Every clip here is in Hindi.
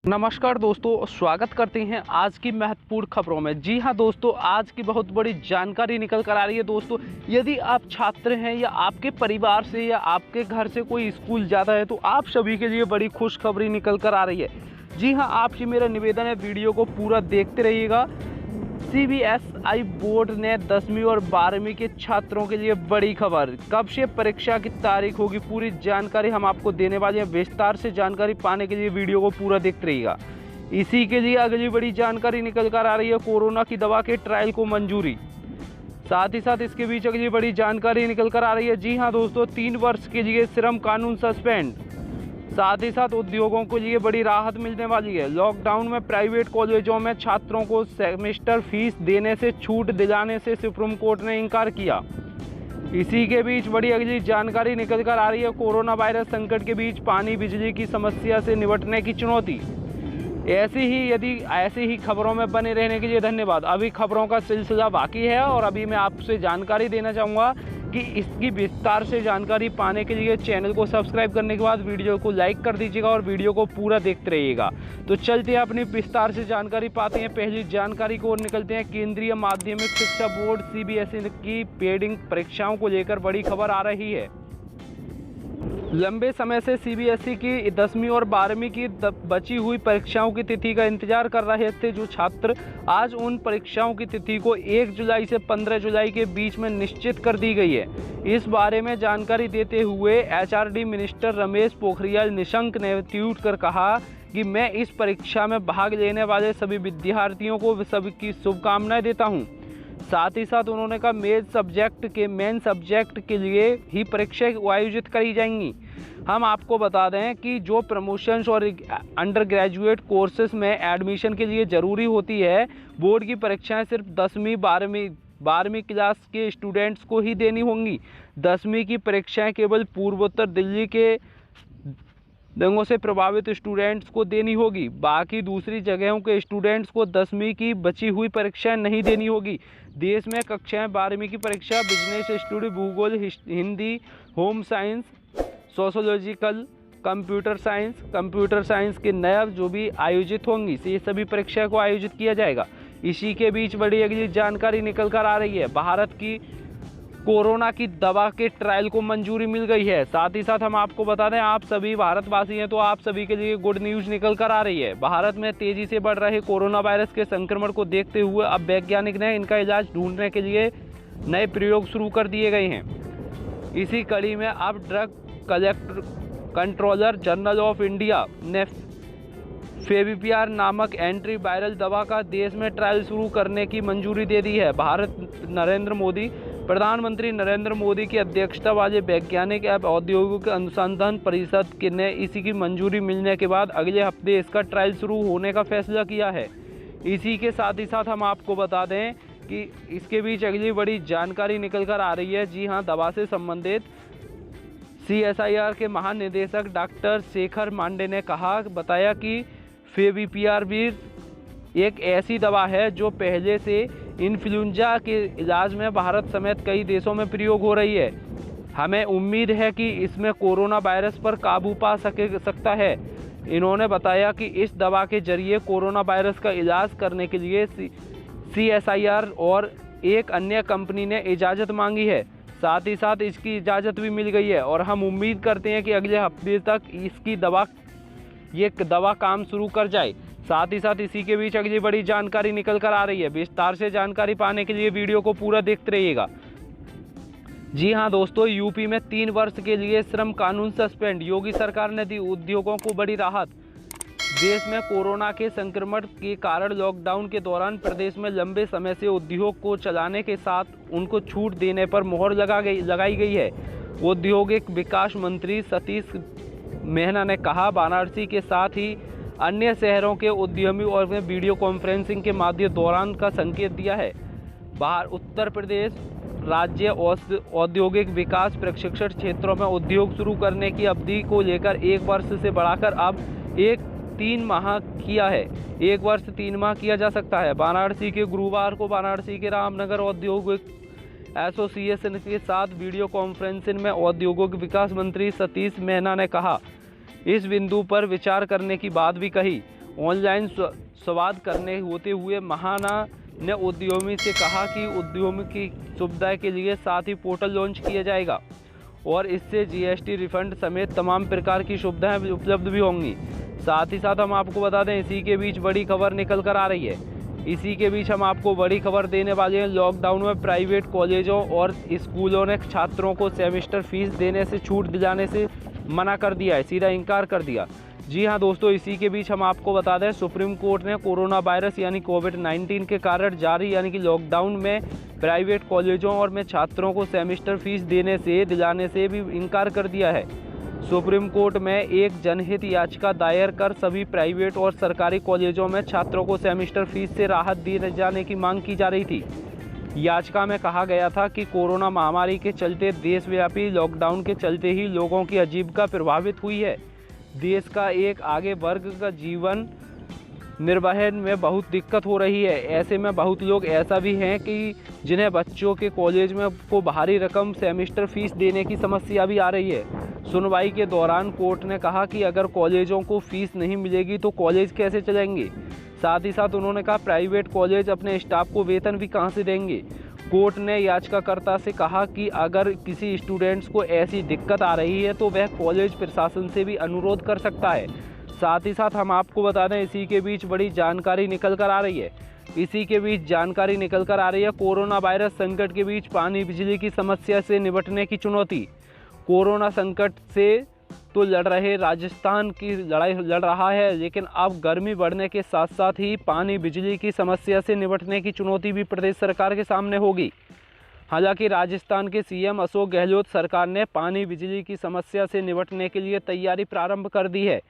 नमस्कार दोस्तों, स्वागत करते हैं आज की महत्वपूर्ण खबरों में। जी हां दोस्तों, आज की बहुत बड़ी जानकारी निकल कर आ रही है। दोस्तों, यदि आप छात्र हैं या आपके परिवार से या आपके घर से कोई स्कूल जाता है तो आप सभी के लिए बड़ी खुशखबरी निकल कर आ रही है। जी हां, आपसे मेरा निवेदन है, वीडियो को पूरा देखते रहिएगा। सीबीएसई बोर्ड ने 10वीं और 12वीं के छात्रों के लिए बड़ी खबर। कब से परीक्षा की तारीख होगी, पूरी जानकारी हम आपको देने वाले हैं। विस्तार से जानकारी पाने के लिए वीडियो को पूरा देखते रहिएगा। इसी के लिए अगली बड़ी जानकारी निकल कर आ रही है, कोरोना की दवा के ट्रायल को मंजूरी। साथ ही साथ इसके बीच अगली बड़ी जानकारी निकल कर आ रही है। जी हाँ दोस्तों, 3 वर्ष के लिए श्रम कानून सस्पेंड। साथ ही साथ उद्योगों के लिए बड़ी राहत मिलने वाली है। लॉकडाउन में प्राइवेट कॉलेजों में छात्रों को सेमेस्टर फीस देने से छूट दिलाने से सुप्रीम कोर्ट ने इनकार किया। इसी के बीच बड़ी अगली जानकारी निकल कर आ रही है, कोरोना वायरस संकट के बीच पानी बिजली की समस्या से निपटने की चुनौती। ऐसी ही खबरों में बने रहने के लिए धन्यवाद। अभी खबरों का सिलसिला बाकी है और अभी मैं आपसे जानकारी देना चाहूँगा कि इसकी विस्तार से जानकारी पाने के लिए चैनल को सब्सक्राइब करने के बाद वीडियो को लाइक कर दीजिएगा और वीडियो को पूरा देखते रहिएगा। तो चलते हैं अपनी विस्तार से जानकारी पाते हैं। पहली जानकारी को ओर निकलते हैं। केंद्रीय माध्यमिक शिक्षा बोर्ड सीबीएसई की पेंडिंग परीक्षाओं को लेकर बड़ी खबर आ रही है। लंबे समय से सीबीएसई की 10वीं और 12वीं की बची हुई परीक्षाओं की तिथि का इंतजार कर रहे थे जो छात्र, आज उन परीक्षाओं की तिथि को 1 जुलाई से 15 जुलाई के बीच में निश्चित कर दी गई है। इस बारे में जानकारी देते हुए एचआरडी मिनिस्टर रमेश पोखरियाल निशंक ने ट्वीट कर कहा कि मैं इस परीक्षा में भाग लेने वाले सभी विद्यार्थियों को सबकी शुभकामनाएं देता हूं। साथ ही साथ उन्होंने कहा मेन सब्जेक्ट के लिए ही परीक्षा आयोजित करी जाएंगी। हम आपको बता दें कि जो प्रमोशंस और अंडर ग्रेजुएट कोर्सेज में एडमिशन के लिए ज़रूरी होती है, बोर्ड की परीक्षाएं सिर्फ 10वीं 12वीं क्लास के स्टूडेंट्स को ही देनी होंगी। 10वीं की परीक्षाएं केवल पूर्वोत्तर दिल्ली के दंगों से प्रभावित स्टूडेंट्स को देनी होगी। बाकी दूसरी जगहों के स्टूडेंट्स को 10वीं की बची हुई परीक्षाएं नहीं देनी होगी। देश में कक्षाएं 12वीं की परीक्षा बिजनेस स्टडी, भूगोल, Hindi, home science, sociological, computer science के नया जो भी आयोजित होंगी, ये सभी परीक्षा को आयोजित किया जाएगा। इसी के बीच बड़ी अगली जानकारी निकल कर आ रही है। भारत की कोरोना की दवा के ट्रायल को मंजूरी मिल गई है। साथ ही साथ हम आपको बता दें, आप सभी भारतवासी हैं तो आप सभी के लिए गुड न्यूज़ निकल कर आ रही है। भारत में तेज़ी से बढ़ रहे कोरोना वायरस के संक्रमण को देखते हुए अब वैज्ञानिक ने इनका इलाज ढूंढने के लिए नए प्रयोग शुरू कर दिए गए हैं। इसी कड़ी में अब drug controller general of India ने फेविपिराविर नामक एंटी वायरल दवा का देश में ट्रायल शुरू करने की मंजूरी दे दी है। प्रधानमंत्री नरेंद्र मोदी की अध्यक्षता वाले वैज्ञानिक एवं औद्योगिक अनुसंधान परिषद ने इसी की मंजूरी मिलने के बाद अगले हफ्ते इसका ट्रायल शुरू होने का फैसला किया है। इसी के साथ ही साथ हम आपको बता दें कि इसके बीच अगली बड़ी जानकारी निकल कर आ रही है। जी हाँ, दवा से संबंधित सीएसआईआर के महानिदेशक डॉक्टर शेखर मांडे ने बताया कि फेविपिराविर एक ऐसी दवा है जो पहले से इन्फ्लुएंजा के इलाज में भारत समेत कई देशों में प्रयोग हो रही है। हमें उम्मीद है कि इसमें कोरोना वायरस पर काबू पा सकता है। इन्होंने बताया कि इस दवा के जरिए कोरोना वायरस का इलाज करने के लिए सीएसआईआर और एक अन्य कंपनी ने इजाज़त मांगी है। साथ ही साथ इसकी इजाज़त भी मिल गई है और हम उम्मीद करते हैं कि अगले हफ्ते तक ये दवा काम शुरू कर जाए। साथ ही साथ इसी के बीच अगली बड़ी जानकारी निकल कर आ रही है। विस्तार से जानकारी पाने के लिए वीडियो को पूरा देखते रहिएगा। जी हां दोस्तों, यूपी में 3 वर्ष के लिए श्रम कानून सस्पेंड। योगी सरकार ने दी उद्योगों को बड़ी राहत। देश में कोरोना के संक्रमण के कारण लॉकडाउन के दौरान प्रदेश में लंबे समय से उद्योग को चलाने के साथ उनको छूट देने पर मोहर लगाई गई है। औद्योगिक विकास मंत्री सतीश मेहना ने कहा, वाराणसी के साथ ही अन्य शहरों के उद्यमी और ने वीडियो कॉन्फ्रेंसिंग के माध्यम दौरान का संकेत दिया है। उत्तर प्रदेश राज्य औद्योगिक विकास प्रशिक्षण क्षेत्रों में उद्योग शुरू करने की अवधि को लेकर 1 वर्ष से बढ़ाकर अब 3 माह किया है। 1 वर्ष 3 माह किया जा सकता है। वाराणसी के गुरुवार को वाराणसी के रामनगर औद्योगिक एसोसिएशन के साथ वीडियो कॉन्फ्रेंसिंग में औद्योगिक विकास मंत्री सतीश मेहना ने कहा, इस बिंदु पर विचार करने की बात भी कही। ऑनलाइन संवाद करने होते हुए महाना ने उद्यमी से कहा कि उद्यमी की सुविधा के लिए साथ ही पोर्टल लॉन्च किया जाएगा और इससे जीएसटी रिफंड समेत तमाम प्रकार की सुविधाएं उपलब्ध भी होंगी। साथ ही साथ हम आपको बता दें, इसी के बीच बड़ी खबर निकल कर आ रही है। इसी के बीच हम आपको बड़ी खबर देने वाले हैं। लॉकडाउन में प्राइवेट कॉलेजों और स्कूलों ने छात्रों को सेमेस्टर फीस देने से छूट दिलाने से मना कर दिया है, सीधा इनकार कर दिया। जी हाँ दोस्तों, इसी के बीच हम आपको बता दें, सुप्रीम कोर्ट ने कोरोना वायरस यानी कोविड-19 के कारण जारी यानी कि लॉकडाउन में प्राइवेट कॉलेजों और में छात्रों को सेमेस्टर फीस दिलाने से भी इनकार कर दिया है। सुप्रीम कोर्ट में एक जनहित याचिका दायर कर सभी प्राइवेट और सरकारी कॉलेजों में छात्रों को सेमेस्टर फीस से राहत दिए जाने की मांग की जा रही थी। याचिका में कहा गया था कि कोरोना महामारी के चलते देशव्यापी लॉकडाउन के चलते ही लोगों की आजीविका प्रभावित हुई है। देश का एक आगे वर्ग का जीवन निर्वहन में बहुत दिक्कत हो रही है। ऐसे में बहुत लोग ऐसा भी हैं कि जिन्हें बच्चों के कॉलेज में को भारी रकम सेमेस्टर फीस देने की समस्या भी आ रही है। सुनवाई के दौरान कोर्ट ने कहा कि अगर कॉलेजों को फीस नहीं मिलेगी तो कॉलेज कैसे चलेंगे। साथ ही साथ उन्होंने कहा प्राइवेट कॉलेज अपने स्टाफ को वेतन भी कहां से देंगे। कोर्ट ने याचिकाकर्ता से कहा कि अगर किसी स्टूडेंट्स को ऐसी दिक्कत आ रही है तो वह कॉलेज प्रशासन से भी अनुरोध कर सकता है। साथ ही साथ हम आपको बता दें, इसी के बीच बड़ी जानकारी निकल कर आ रही है। कोरोना वायरस संकट के बीच पानी बिजली की समस्या से निपटने की चुनौती। कोरोना संकट से तो राजस्थान की लड़ाई लड़ रहा है, लेकिन अब गर्मी बढ़ने के साथ साथ ही पानी बिजली की समस्या से निपटने की चुनौती भी प्रदेश सरकार के सामने होगी। हालांकि राजस्थान के सीएम अशोक गहलोत सरकार ने पानी बिजली की समस्या से निपटने के लिए तैयारी प्रारंभ कर दी है।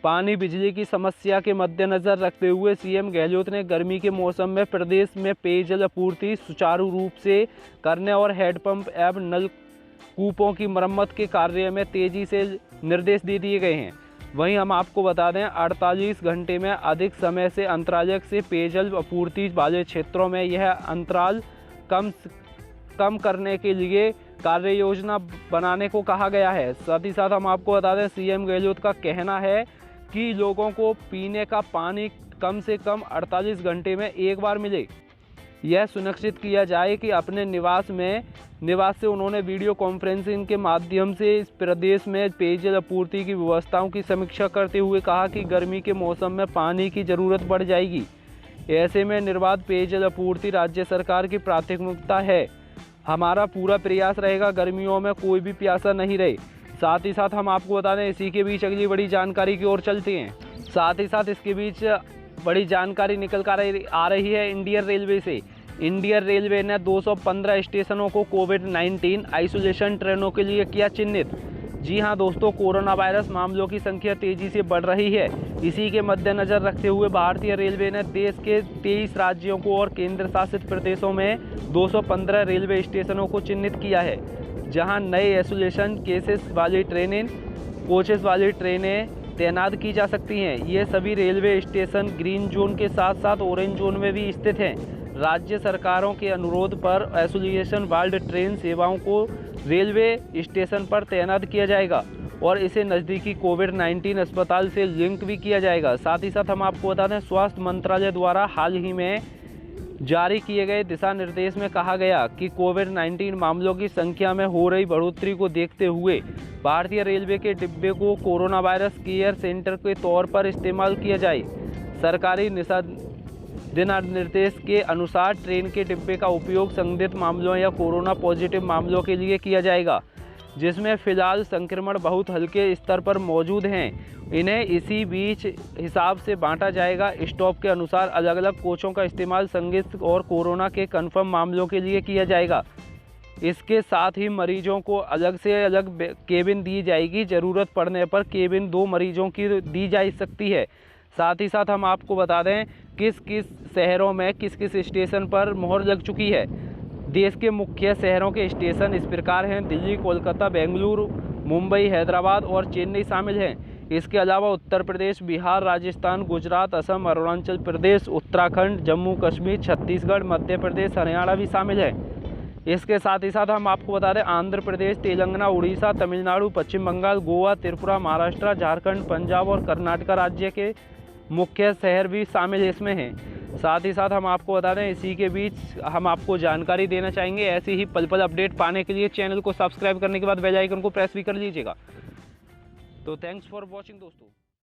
पानी बिजली की समस्या के मद्देनज़र रखते हुए सीएम गहलोत ने गर्मी के मौसम में प्रदेश में पेयजल आपूर्ति सुचारू रूप से करने और हैंडपंप एवं नलकूपों की मरम्मत के कार्य में तेजी से निर्देश दे दिए गए हैं। वहीं हम आपको बता दें, 48 घंटे में अधिक समय से अंतराल से पेयजल आपूर्ति वाले क्षेत्रों में यह अंतराल कम करने के लिए कार्य योजना बनाने को कहा गया है। साथ ही साथ हम आपको बता दें, सीएम गहलोत का कहना है कि लोगों को पीने का पानी कम से कम 48 घंटे में एक बार मिले। यह सुनिश्चित किया जाए कि अपने निवास से उन्होंने वीडियो कॉन्फ्रेंसिंग के माध्यम से इस प्रदेश में पेयजल आपूर्ति की व्यवस्थाओं की समीक्षा करते हुए कहा कि गर्मी के मौसम में पानी की ज़रूरत बढ़ जाएगी। ऐसे में निर्बाध पेयजल आपूर्ति राज्य सरकार की प्राथमिकता है। हमारा पूरा प्रयास रहेगा गर्मियों में कोई भी प्यासा नहीं रहे। साथ ही साथ हम आपको बता दें, इसी के बीच अगली बड़ी जानकारी की ओर चलते हैं। साथ ही साथ इसके बीच बड़ी जानकारी निकल कर आ रही है इंडियन रेलवे से। इंडियन रेलवे ने 215 स्टेशनों को कोविड-19 आइसोलेशन ट्रेनों के लिए किया चिन्हित। जी हां दोस्तों, कोरोना वायरस मामलों की संख्या तेजी से बढ़ रही है। इसी के मद्देनज़र रखते हुए भारतीय रेलवे ने देश के 23 राज्यों को और केंद्र शासित प्रदेशों में 215 रेलवे स्टेशनों को चिन्हित किया है, जहां नए आइसोलेशन कोचेस वाली ट्रेनें तैनात की जा सकती हैं। ये सभी रेलवे स्टेशन ग्रीन जोन के साथ साथ ऑरेंज जोन में भी स्थित हैं। राज्य सरकारों के अनुरोध पर आइसोलेशन वार्ड ट्रेन सेवाओं को रेलवे स्टेशन पर तैनात किया जाएगा और इसे नज़दीकी कोविड-19 अस्पताल से लिंक भी किया जाएगा। साथ ही साथ हम आपको बता दें, स्वास्थ्य मंत्रालय द्वारा हाल ही में जारी किए गए दिशा निर्देश में कहा गया कि कोविड-19 मामलों की संख्या में हो रही बढ़ोतरी को देखते हुए भारतीय रेलवे के डिब्बे को कोरोना वायरस केयर सेंटर के तौर पर इस्तेमाल किया जाए। सरकारी दिशा-निर्देश के अनुसार ट्रेन के डिब्बे का उपयोग संदिग्ध मामलों या कोरोना पॉजिटिव मामलों के लिए किया जाएगा, जिसमें फिलहाल संक्रमण बहुत हल्के स्तर पर मौजूद हैं। इन्हें इसी बीच हिसाब से बांटा जाएगा। स्टॉप के अनुसार अलग अलग कोचों का इस्तेमाल संदिग्ध और कोरोना के कन्फर्म मामलों के लिए किया जाएगा। इसके साथ ही मरीजों को अलग से अलग केबिन दी जाएगी। ज़रूरत पड़ने पर केबिन 2 मरीजों की दी जा सकती है। साथ ही साथ हम आपको बता दें किस किस शहरों में किस किस स्टेशन पर मोहर लग चुकी है। देश के मुख्य शहरों के स्टेशन इस प्रकार हैं: दिल्ली, कोलकाता, बेंगलुरु, मुंबई, हैदराबाद और चेन्नई शामिल हैं। इसके अलावा उत्तर प्रदेश, बिहार, राजस्थान, गुजरात, असम, अरुणाचल प्रदेश, उत्तराखंड, जम्मू कश्मीर, छत्तीसगढ़, मध्य प्रदेश, हरियाणा भी शामिल है। इसके साथ ही साथ हम आपको बता दें आंध्र प्रदेश, तेलंगाना, उड़ीसा, तमिलनाडु, पश्चिम बंगाल, गोवा, त्रिपुरा, महाराष्ट्र, झारखंड, पंजाब और कर्नाटक राज्य के मुख्य शहर भी शामिल इसमें हैं। साथ ही साथ हम आपको बता दें, इसी के बीच हम आपको जानकारी देना चाहेंगे, ऐसी ही पल पल अपडेट पाने के लिए चैनल को सब्सक्राइब करने के बाद बेल आइकन को प्रेस भी कर लीजिएगा। तो थैंक्स फॉर वॉचिंग दोस्तों।